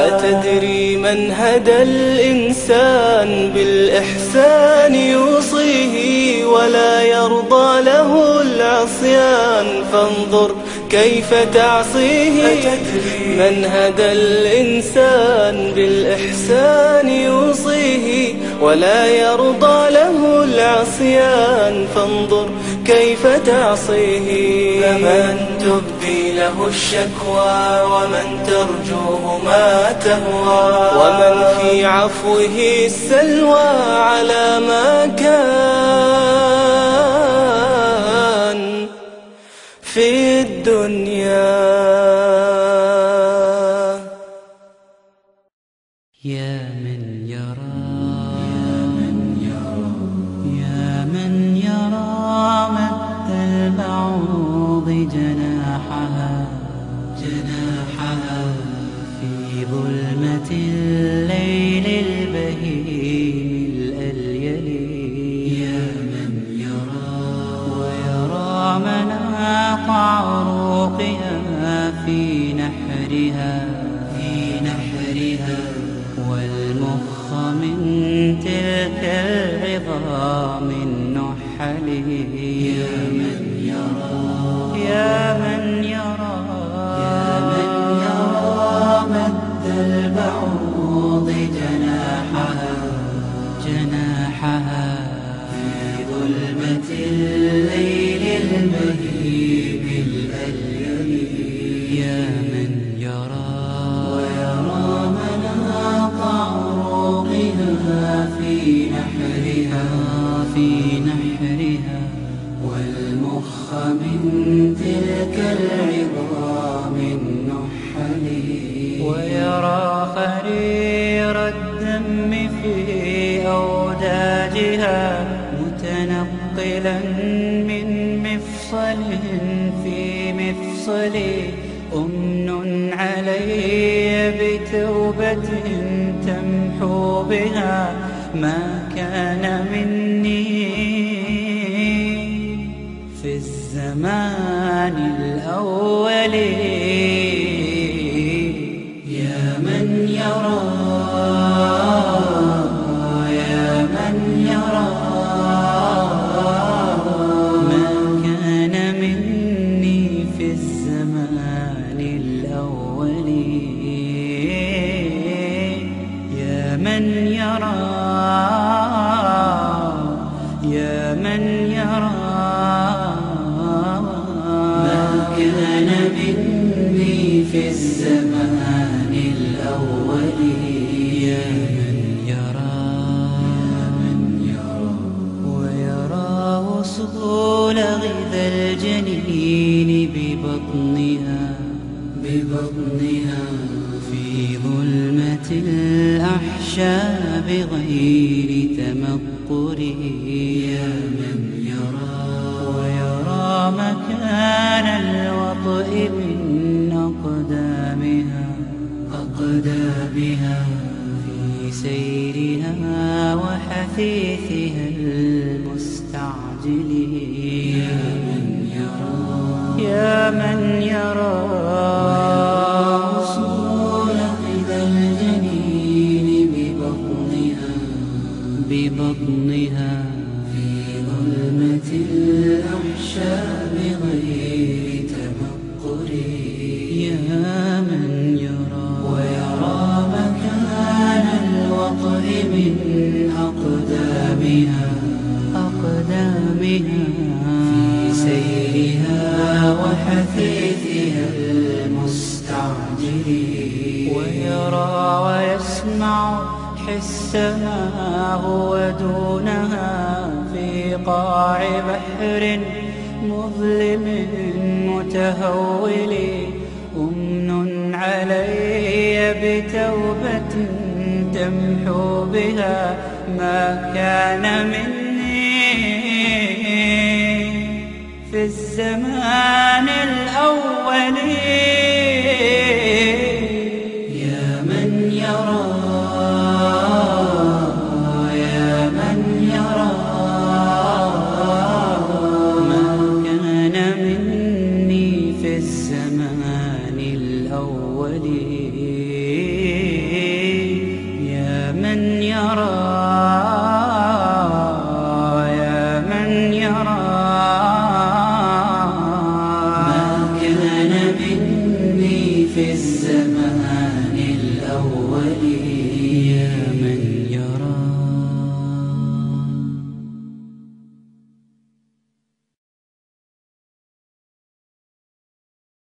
أتدري من هدى الإنسان بالإحسان يوصيه ولا يرضى له العصيان فانظر كيف تعصيه. من هدى الإنسان بالإحسان يوصيه ولا يرضى له العصيان فانظر كيف تعصيه. فمن تبدي له الشكوى ومن ترجوه ما تهوى ومن في عفوه السلوى على ما كان في الدنيا. يا من يرى يا من يرى مد البعوض جناحها في ظلمة الليل البهيم الأليل. يا من يرى ويرى مناط عروقها في نحرها والمخ من تلك العظام النحل. يا من يرى مد البعوض جناحها في ظلمة الليل البهيم الأليل. يا من يرى ويرى مناط عروقها في نحرها والمخ من تلك العظام النحل. ويرى خرير الدم في أوداجها متنقلا من مفصل في مفصل. أمن علي بتوبة تمحو بها ما كان مني في الزمان الأول. يا من يرى ما كان مني في الزمان الأول. يا من يرى ما كان مني في الزمان الأول. يا من يرى ويرى وصول غذا الجنين ببطنها في ظلمة الأحشاء بغير تمقر. يا من يرى ويرى مكان الوطئ من أقدامها في سيرها وحثيثها المستعجل. يا من يرى وصول غذا الجنين ببطنها في ظلمة الأحشاء بغير تمقر. يا من يرى ويرى مكان الوطئ من أقدامها في سيرها وحثيثها المستعجل. ويرى ويسمع حسها هو دونها في قاع بحر مظلم متهول. أمن علي بتوبة تمحو بها ما كان مني في الزمان الأول. يا من يرى ما كان مني في الزمان الأول. في الزمان